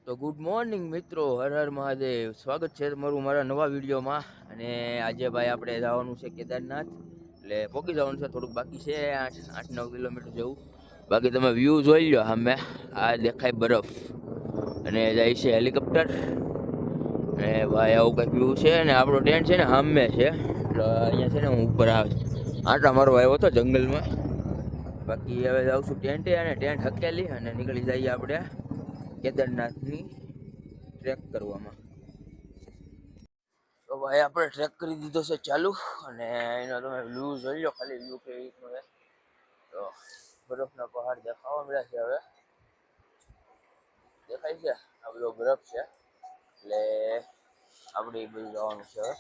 તો good morning મિત્રો, હર હર મહાદેવ. સ્વાગત છે તમારું મારા નવા વિડીયોમાં. અને આજે ભાઈ આપણે જવાનું છે કેદારનાથ, એટલે પહોંચી જવાનું છે. થોડુંક બાકી છે, 8-9 કિલોમીટર જેવું. બાકી તમે વ્યૂ જોઈ લો. સામે આ દેખાય બરફ, અને જાય છે હેલિકોપ્ટર. અને ભાઈ આવું કંઈક વ્યૂ છે. ને આપણો ટેન્ટ છે ને સામે છે, એટલે અહીંયા છે ને હું ઉપર આંટા મારવા આવ્યો હતો જંગલમાં. બાકી હવે જાઉં છું ટેન્ટે, અને ટેન્ટ હકેલી અને નીકળી જઈએ આપણે કેદારનાથની ટ્રેક કરવામાં. તો ભાઈ આપણે ટ્રેક કરી દીધો છે ચાલુ, અને એનો તમે વ્યૂ જોઈ લો. ખાલી વ્યૂ કે રીતનો છે. તો બરફના પહાડ દેખાવા મળ્યા છે. હવે દેખાય છે આ બધો બરફ છે, એટલે આપણે એ બધું જવાનું છે હવે.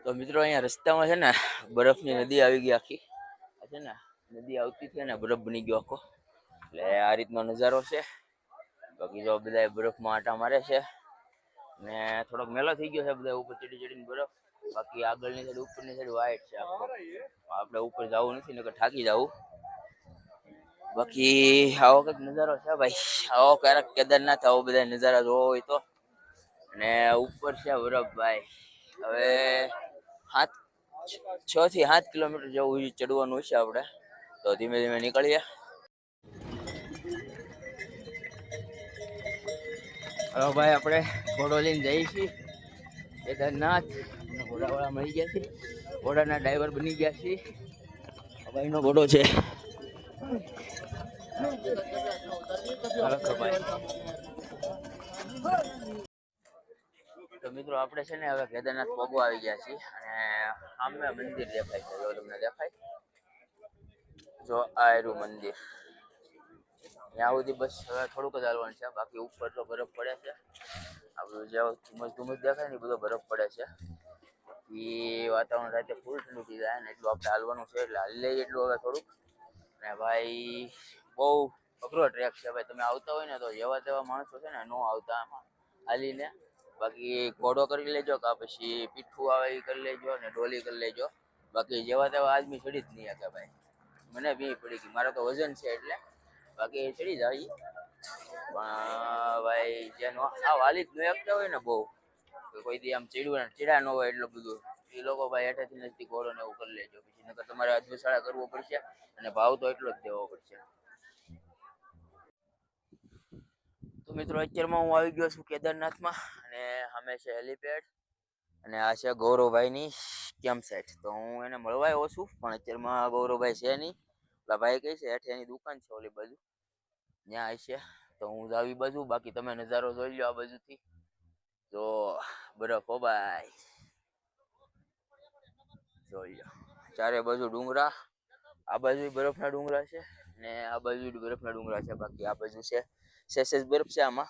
તો મિત્રો અહીંયા રસ્તામાં છે ને બરફની નદી આવી ગઈ આખી. આ છે ને નદી આવતી છે ને બરફ બની ગયો આખો, એટલે આ રીતનો નજારો છે. બાકી જો બધા બરફમાં આટા મારે છે, ને થોડોક મેલો થઈ ગયો છે બધા ઉપર ચડી ચડીને બરફ. બાકી આગળની સાઈડ ઉપરની સાઈડ વાઈટ છે આખો. આપણે ઉપર જવું નથી, નકર થાકી જવું. બાકી આવો કંઈક નજારો છે ભાઈ. આવો ક્યારેક કેદારનાથ આવો બધા નજારા જોવો હોય તો. અને ઉપર છે બરફ ભાઈ. હવે 6 થી 7 કિલોમીટર જેવું ચડવાનું છે આપણે. તો ધીમે ધીમે નીકળીએ. હવે ભાઈ આપણે ઘોડો લઈને જઈએ છીએ કેદારનાથ. ઘોડાવાળા મળી ગયા છે, ઘોડાના ડ્રાઈવર બની ગયા છે. ભાઈનો ઘોડો છે. તો મિત્રો આપણે છે ને હવે કેદારનાથ પગો આવી ગયા છીએ, અને સામે મંદિર દેખાય છે. જો તમને દેખાય, જો આ એરું મંદિર. ત્યાં સુધી બસ હવે થોડુંક જ હાલવાનું છે. બાકી ઉપર તો બરફ પડે છે. આપણું જે ધુમ્મસ ધુમ્મસ દેખાય ને બધો બરફ પડે છે. એ વાતાવરણ રાતે ફૂલ ઠંડુ થઈ જાય ને એટલું આપણે હાલવાનું છે, એટલે હાલી લઈએ એટલું હવે થોડુંક. અને ભાઈ બહુ અઘરો ટ્રેક છે ભાઈ. તમે આવતા હોય ને તો જેવા તેવા માણસો છે ને નો આવતા આમાં હાલીને. બાકી ઘોડો કરી લેજો, કે પછી પીઠું આવે એ કરી લેજો, ને ડોલી કરી લેજો. બાકી જેવા તેવા આદમી ચડી જ નહીં શકે ભાઈ. મને બી પડી ગઈ, મારો તો વજન છે એટલે. બાકી ચડી જાય, પણ ભાઈ જેનો આ વાલી જ ન એકતા હોય ને બહુ, કોઈ દી આમ ચીડા ન હોય એટલું બધું, એ લોકો ભાઈ હેઠેથી નજીક ઘોડો ને એવું કરી લેજો. પછી નકર તમારે અધ્વસાળા કરવો પડશે, અને ભાવ તો એટલો જ દેવો પડશે. તો મિત્રો અત્યારમાં હું આવી ગયો છું કેદારનાથમાં, અને સામે છે હેલીપેડ, અને આ છે ગૌરવભાઈની કેમ્પ સાઇટ. તો હું એને મળવા આવ્યો છું, પણ અત્યારમાં ગૌરવભાઈ છે નહીં. પેલા ભાઈ કઈ છે હેઠે એની દુકાન છે ઓલી બાજુ, ત્યાં હશે. તો હું આવી બાજુ. બાકી તમે નજારો જોઈ લો આ બાજુથી. તો બરફ હો ભાઈ, જોઈ લો ચારે બાજુ ડુંગરા. આ બાજુ બરફના ડુંગરા છે, ને આ બાજુ બરફના ડુંગરા છે. બાકી આ બાજુ છે સેસેસ બરફ છે આમાં,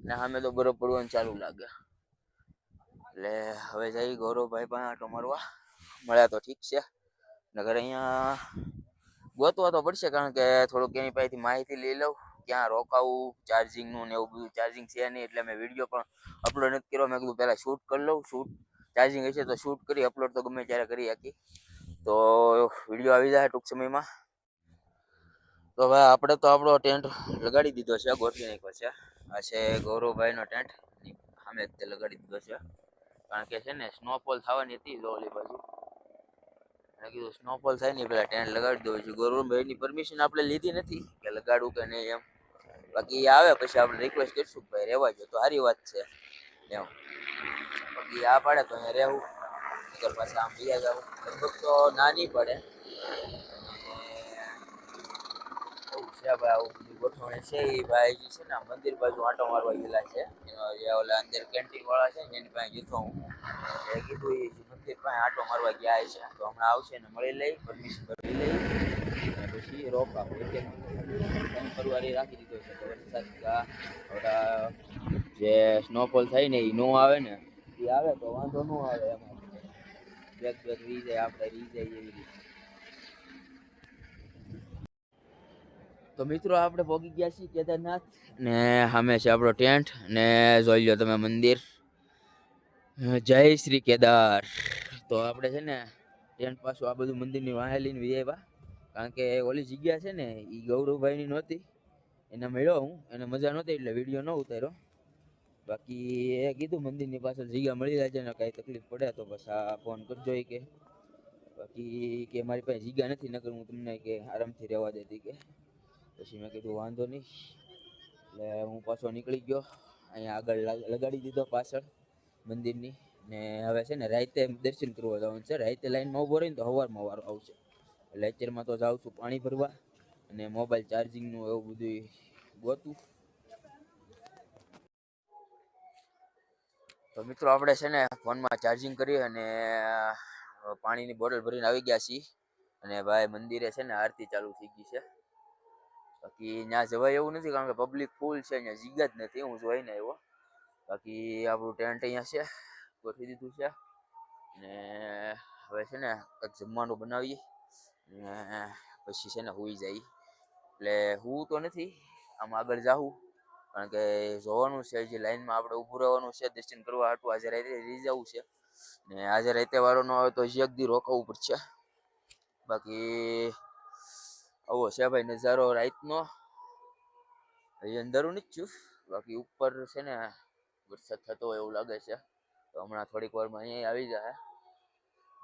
ને સામે તો બરફ પડવાનું ચાલુ લાગે. એટલે હવે જઈ ગૌરવભાઈ પાસે આટો મારવા. મળ્યા તો ઠીક છે, નગર અહીંયા ગોતવા તો પડશે, કારણ કે થોડુંક એની પાસેથી માહિતી લઈ લઉં ક્યાં રોકાવું, ચાર્જિંગનું ને એવું બધું. ચાર્જિંગ છે નહીં, એટલે મેં વિડીયો પણ અપલોડ નથી કર્યો. મેં કીધું પહેલાં શૂટ કરી લઉં. ચાર્જિંગ હશે તો શૂટ કરી અપલોડ તો ગમે ત્યારે કરી શકી. તો વિડીયો આવી જાય ટૂંક સમયમાં. તો ભાઈ આપણે તો આપણો ટેન્ટ લગાડી દીધો છે, ગોઠવી નાખ્યો છે. આ છે ગૌરવભાઈનો ટેન્ટ, સામે જ તે લગાડી દીધો છે. કારણ કે છે ને સ્નોફોલ થવાની હતી ઓલી બાજુ. મેં કીધું સ્નોફોલ થાય ને પેલા ટેન્ટ લગાડી દઉં છું. ગૌરવભાઈની પરમિશન આપણે લીધી નથી કે લગાડવું કે નહીં એમ. બાકી આવે પછી આપણે રિક્વેસ્ટ કરીશું કે ભાઈ રહેવા જો, તો સારી વાત છે એમ. બાકી આ પાડે તો અહીંયા રહેવું, નગર પાછા આમ બીજા જવું લગભગ તો ના નહીં પડે. એવું છે ભાઈ, આવું બધી ગોઠવણી છે. એ ભાઈ છે ને મંદિર બાજુ આંટો મારવા ગયેલા છે. એનો જે ઓલા અંદર કેન્ટીન વાળા છે ને એની પાસે જતો હું, એ કીધું એ મંદિર પાસે આંટો મારવા ગયા છે. તો હમણાં આવશે ને મળી લઈ, પરમિશન કરી લઈ, અને પછી રોકા ફરવા રાખી દીધો છે. તો વરસાદ જે સ્નોફોલ થાય ને એ નો આવે ને, એ આવે તો વાંધો ન આવે. એમાં બેગ રહી જાય, આપણે રહી જાય એવી રીતે. તો મિત્રો આપણે પહોંચી ગયા છીએ કેદારનાથ, ને સામે છે આપણો ટેન્ટ, ને જોઈ લો તમે મંદિર. જય શ્રી કેદાર. તો આપણે છે ને ટેન્ટ પાછું આ બધું મંદિરની વાહે લઈને વી આવ્યા, કારણ કે ઓલી જગ્યા છે ને એ ગૌરવભાઈની નહોતી. એને મળ્યો હું, એને મજા નહોતી એટલે વિડીયો ન ઉતાર્યો. બાકી એ કીધું મંદિરની પાછળ જગ્યા મળી જાય છે ને કાંઈ તકલીફ પડે તો બસ આ ફોન કરજો કે. બાકી કે મારી પાસે જગ્યા નથી, નકર હું તમને કે આરામથી રહેવા દેતી કે. પછી મેં કીધું વાંધો નહીં, એટલે હું પાછો નીકળી ગયો. અહીંયા આગળ લગાડી દીધો પાછળ મંદિરની. ને હવે છે ને રાતે દર્શન કરવા જવાનું છે. રાતે લાઈનમાં ઊભો રહીને તો સવારમાં વારો આવશે. લેક્ચરમાં તો જાઉં છું પાણી ભરવા અને મોબાઈલ ચાર્જિંગનું એવું બધું ગોતું. તો મિત્રો આપણે છે ને ફોનમાં ચાર્જિંગ કરી અને પાણીની બોટલ ભરીને આવી ગયા છીએ. અને ભાઈ મંદિરે છે ને આરતી ચાલુ થઈ ગઈ છે. બાકી ત્યાં જવાય એવું નથી કારણ કે પબ્લિક ફૂલ છે, અહીંયા જગ્યા જ નથી. હું જોઈને આવ્યો. બાકી આપણું ટેન્ટ અહીંયા છે, ગોઠવી દીધું છે. ને હવે છે ને કંઈક જમવાનું બનાવીએ ને પછી છે ને હુઈ જાય. એટલે હું તો નથી, આમ આગળ જાઉં કારણ કે જોવાનું છે જે લાઈનમાં આપણે ઊભું રહેવાનું છે દર્શન કરવા હાટું. આજે રાતે રહી જવું છે ને આજે રાતે વાળો ન આવે તો હજી એક દી રોકાવું પડશે. બાકી આવો છે ભાઈ નજારો રાતનો. હજી અંધારું નથી થયું, બાકી ઉપર છે ને વરસાદ થતો હોય એવું લાગે છે. તો હમણાં થોડીક વારમાં અહીંયા આવી જાય.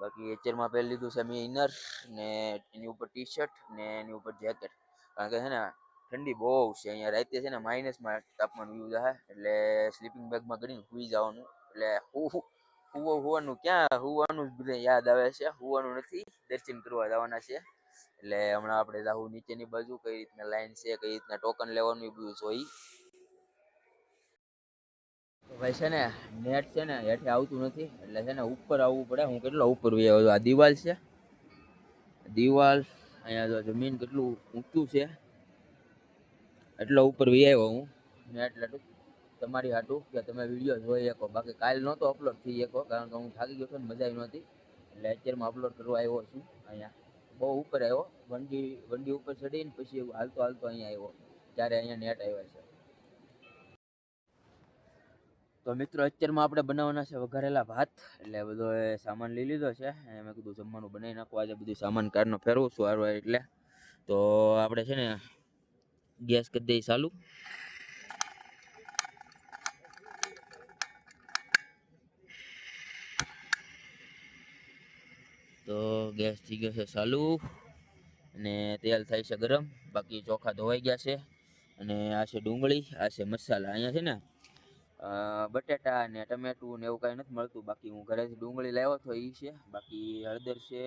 બાકી એચરમાં પહેરી લીધું છે મેં ઇનર ને એની ઉપર ટી શર્ટ ને એની ઉપર જેકેટ. કારણ કે છે ને ઠંડી બહુ છે અહીંયા. રાતે છે ને માઇનસમાં તાપમાન વ્યૂ જાય એટલે સ્લીપિંગ બેગમાં કરીને સુઈ જવાનું. એટલે હુવાનું ક્યાં હુવાનું જ બધે યાદ આવે છે, હુવાનું નથી, દર્શન કરવા જવાના છે. એટલે હમણાં આપણે જાવું નીચેની બાજુ, કઈ રીતના લાઈન છે, કઈ રીતના ટોકન લેવાનું એ બધું જોઈ. ભાઈ છે ને નેટ છે ને હેઠે આવતું નથી એટલે છે ને ઉપર આવવું પડે. હું કેટલો ઉપર વહી આવ્યો. આ દિવાલ છે, દિવાલ અહીંયા જો જમીન કેટલું ઊંચું છે એટલો ઉપર વહી આવ્યો હું નેટ લેટું તમારી હાટું કે તમે વિડીયો જોઈ શકો. બાકી કાલ નહોતો અપલોડ થઈ શકો કારણ કે હું થાકી ગયો હતો ને મજા આવી નહોતી. એટલે અત્યારમાં અપલોડ કરવા આવ્યો છું. અહીંયા બહુ ઉપર આવ્યો, વંડી ઉપર ચડીને પછી હાલતો હાલતો અહીંયા આવ્યો ત્યારે અહીંયા નેટ આવ્યા છે. તો મિત્રો અત્યારમાં આપણે બનાવવાના છે વઘારેલા ભાત. એટલે બધો સામાન લઈ લીધો છે. મેં કીધું જમવાનું બનાવી નાખવા. આજે બધું સામાન કારનો ફેરવું છું હારવાર. એટલે તો આપણે છે ને ગેસ કરી દઈએ ચાલુ. તો ગેસ થઈ ગયો છે ચાલુ અને તેલ થાય છે ગરમ. બાકી ચોખા ધોવાઈ ગયા છે અને આ છે ડુંગળી, આ છે મસાલા. અહીંયા છે ને બટેટા ને ટમેટું ને એવું કાંઈ નથી મળતું. બાકી હું ઘરેથી ડુંગળી લાવ્યો તો એ છે. બાકી હળદર છે,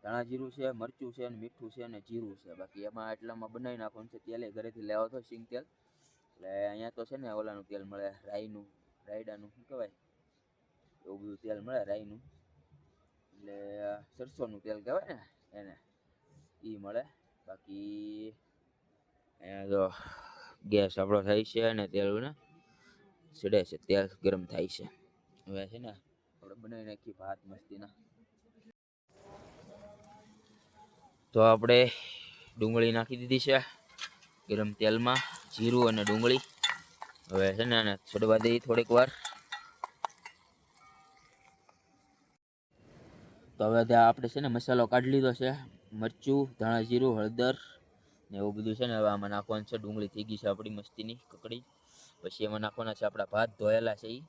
ધાણા જીરું છે, મરચું છે, મીઠું છે અને જીરું છે. બાકી એમાં એટલામાં બનાવી નાખવાનું છે. તેલ ઘરેથી લાવ્યો હતો સિંગ તેલ. એટલે અહીંયા તો છે ને ઓલાનું તેલ મળે, રાઈનું, રાયડાનું શું કહેવાય એવું બધું તેલ મળે રાઈનું. એટલે સરસોનું તેલ કહેવાય ને એને, એ મળે. બાકી અહીંયા જો ગેસ આપણો થાય છે અને તેલ ને ચડે છે, તેલ ગરમ થાય છે. હવે છે ને આપણે બનાવી નાખીએ ભાત મસ્તીના. તો આપણે ડુંગળી નાખી દીધી છે ગરમ તેલમાં, જીરું અને ડુંગળી. હવે છે ને આને ચડવા દઈએ થોડીક વાર. તો હવે ત્યાં આપણે છે ને મસાલો કાઢી લીધો છે, મરચું, ધાણા જીરું, હળદર ને એવું બધું છે ને હવે આમાં નાખવાનું છે. ડુંગળી થઈ ગઈ છે આપણી મસ્તીની કકડી. પછી એમાં નાખવાના છે આપણા ભાત ધોયેલા છે એ.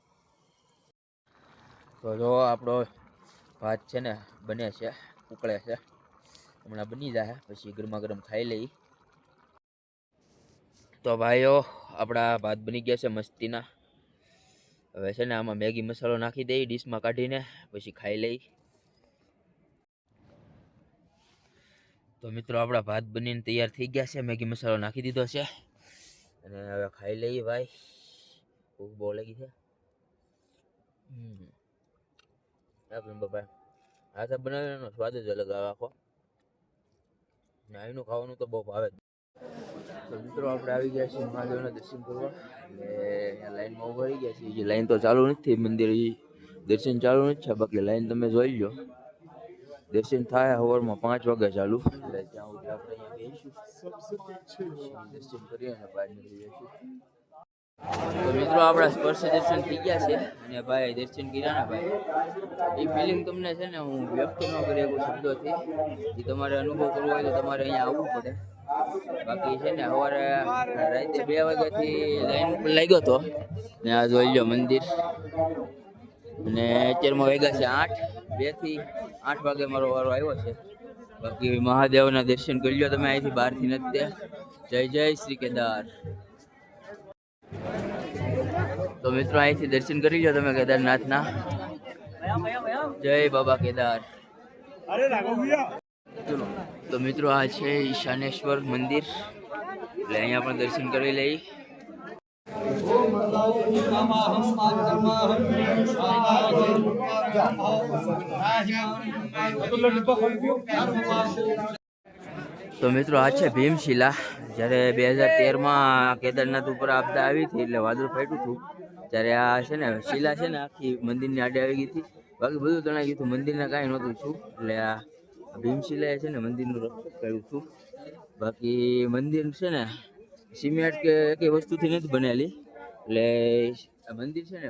તો જો આપણો ભાત છે ને બને છે, ઉકળે છે, હમણાં બની જાય પછી ગરમા ગરમ ખાઈ લઈ. તો ભાઈઓ આપણા ભાત બની ગયા છે મસ્તીના. હવે છે ને આમાં મેગી મસાલો નાખી દઈ ડીશમાં કાઢીને પછી ખાઈ લઈ. તો મિત્રો આપણા ભાત બનીને તૈયાર થઈ ગયા છે, મેગી મસાલો નાખી દીધો છે અને હવે ખાઈ લઈએ ભાઈ. ભૂખ બહુ લાગી છે. બાપા હાથે બનાવેલો સ્વાદ જ અલગ આવે આખો. ને અહીંનું ખાવાનું તો બહુ ભાવે. તો મિત્રો આપણે આવી ગયા છીએ મહાદેવના દર્શન કરવા. એટલે અહીંયા લાઈનમાં ઉભા રહી ગયા છીએ. લાઈન તો ચાલુ નથી, મંદિર દર્શન ચાલુ નથી છે. બાકી લાઈન તમે જોઈ લો, દર્શન થાય સવારમાં 5 વાગે ચાલુ. એટલે ત્યાં સુધી આપણે અહીંયા બેસીશું, દર્શન કરીએ અને બહાર નીકળી જઈશું. તો મિત્રો આપણા સ્પર્શ દર્શન થઈ ગયા છે અને ભાઈ દર્શન કર્યા ને ભાઈ, એ ફિલિંગ તમને છે ને હું વ્યક્ત ન કરી શકું શબ્દોથી. એ તમારે અનુભવ કરવો હોય તો તમારે અહીંયા આવવું પડે. બાકી છે ને સવારે રાતે 2 વાગ્યાથી લાઈન ઉપર લાગ્યો હતો ને આ જોઈ લો મંદિર. અને અત્યારમાં વાગ્યા છે 8, 2 થી 8 વાગે મારો વારો આવ્યો છે. બાકી મહાદેવના દર્શન કરી લો તમે અહીંથી, બહારથી નથી. જય જય શ્રી કેદાર. તો મિત્રો અહીંથી દર્શન કરી લો તમે કેદારનાથના. જય બાબા કેદાર. તો મિત્રો આ છે ઈશાનેશ્વર મંદિર, એટલે અહીંયા પણ દર્શન કરી લઈ. તો મિત્રો આ છે ભીમશિલા. જ્યારે 2013માં કેદારનાથ ઉપર આપદા આવી હતી એટલે વાદળ ફાટ્યું હતું, ત્યારે આ છે ને શિલા છે ને આખી મંદિરની આડે આવી ગઈ હતી. બાકી બધું તણાઈ ગયું હતું, મંદિરને કાંઈ નહોતું છું. એટલે આ ભીમશિલાએ છે ને મંદિરનું રક્ષણ કર્યું હતું. બાકી મંદિર છે ને સિમેન્ટ કે કઈ વસ્તુથી નથી બનેલી. એટલે આ મંદિર છે ને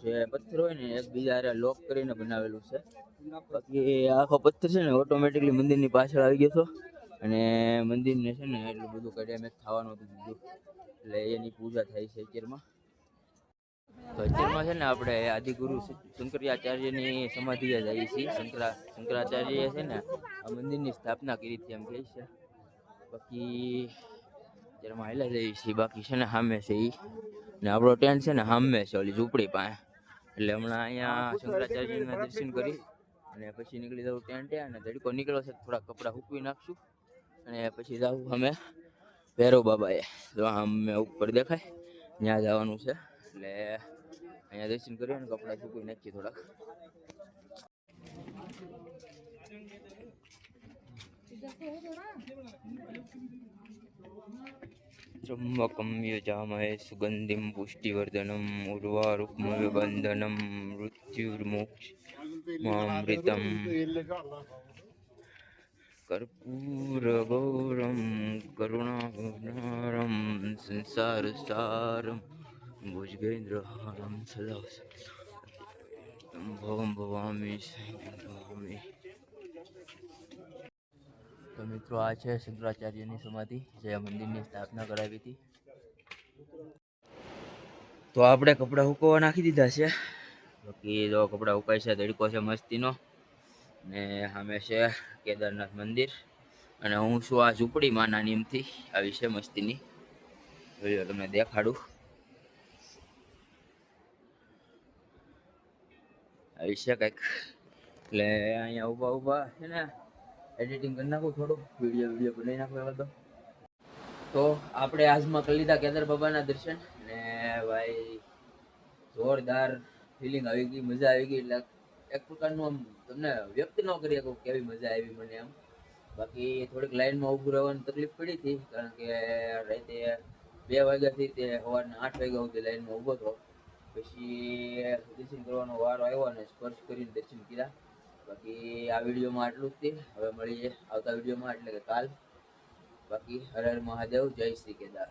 જે પથ્થર હોય ને એકબીજા હારે લોક કરીને બનાવેલું છે. બાકી આખો પથ્થર છે ને ઓટોમેટિકલી મંદિરની પાછળ આવી ગયો હતો અને મંદિરને છે ને એટલું બધું કડેમેજ થવાનું હતું બીજું, એટલે એની પૂજા થાય છે અત્યારમાં. તો અત્યારમાં છે ને આપણે આદિગુરુ શંકરાચાર્યની સમાધિએ જઈએ છીએ. શંકરાચાર્યએ છે ને આ મંદિરની સ્થાપના કરી હતી એમ કહે છે. બાકી અત્યારમાં હાલ્યા જઈએ છીએ. બાકી છે ને સામે છે એ, ને આપણો ટેન્ટ છે ને સામે છે ઓલી ઝૂંપડી પાસે. એટલે હમણાં અહીંયા શંકરાચાર્યના દર્શન કરી અને પછી નીકળી જવું ટેન્ટે. અને તડકો નીકળ્યો છે, થોડા કપડાં સૂકવી નાખશું અને પછી જવું અમે ભૈરવ બાબાએ. તો અમે ઉપર દેખાય ત્યાં જવાનું છે. એટલે અહીંયા દર્શન કરીએ અને કપડાં સૂકવી નાખીએ થોડાક. ત્રંબકમ યજામહે સુગંધિમ પુષ્ટિવર્ધનમ ઉર્વારુકમવિબંધનમ મૃત્યુર્મોક્ષમામૃતમ કર્પૂરગૌરમ કરુણાવતારમ સંસારસારમ ભુજગેન્દ્રહારમ સદા ભવમ ભવામી ભવામી. તો મિત્રો આ છે શંકરાચાર્યની સમાધિ, જે મંદિરની સ્થાપના કરાવી હતી. તો આપણે કપડાં સુકવવા નાખી દીધા છે. બાકી જો કપડાં સુકાય છે, તડકો છે મસ્તીનો. ને સામે છે કેદારનાથ મંદિર અને હું છું આ ઝૂંપડીમાં નાની એમથી આવી છે મસ્તીની. જોયો તમને દેખાડું. આવી છે કંઈક. એટલે અહીંયા ઊભા ઊભા છે ને એડિટિંગ કરી નાખું, થોડું વિડીયો બનાવી નાખો. તો આપણે આજમાં કરી લીધા કેદાર બાબાના દર્શન ને ભાઈ જોરદાર ફિલિંગ આવી ગઈ, મજા આવી ગઈ. એટલે એક પ્રકારનું આમ તમને વ્યક્ત ન કરી શકું કેવી મજા આવી મને આમ. બાકી થોડીક લાઈનમાં ઊભું રહેવાની તકલીફ પડી હતી, કારણ કે રાતે 2 વાગ્યાથી તે સવારના 8 વાગ્યા સુધી લાઈનમાં ઊભો હતો. પછી દર્શન કરવાનો વારો આવ્યો અને સ્પર્શ કરીને દર્શન કર્યા. બાકી આ વિડીયોમાં આટલું જ. હવે મળીએ આવતા વિડીયોમાં, એટલે કે કાલ. બાકી હર હર મહાદેવ, જય શ્રી કેદાર.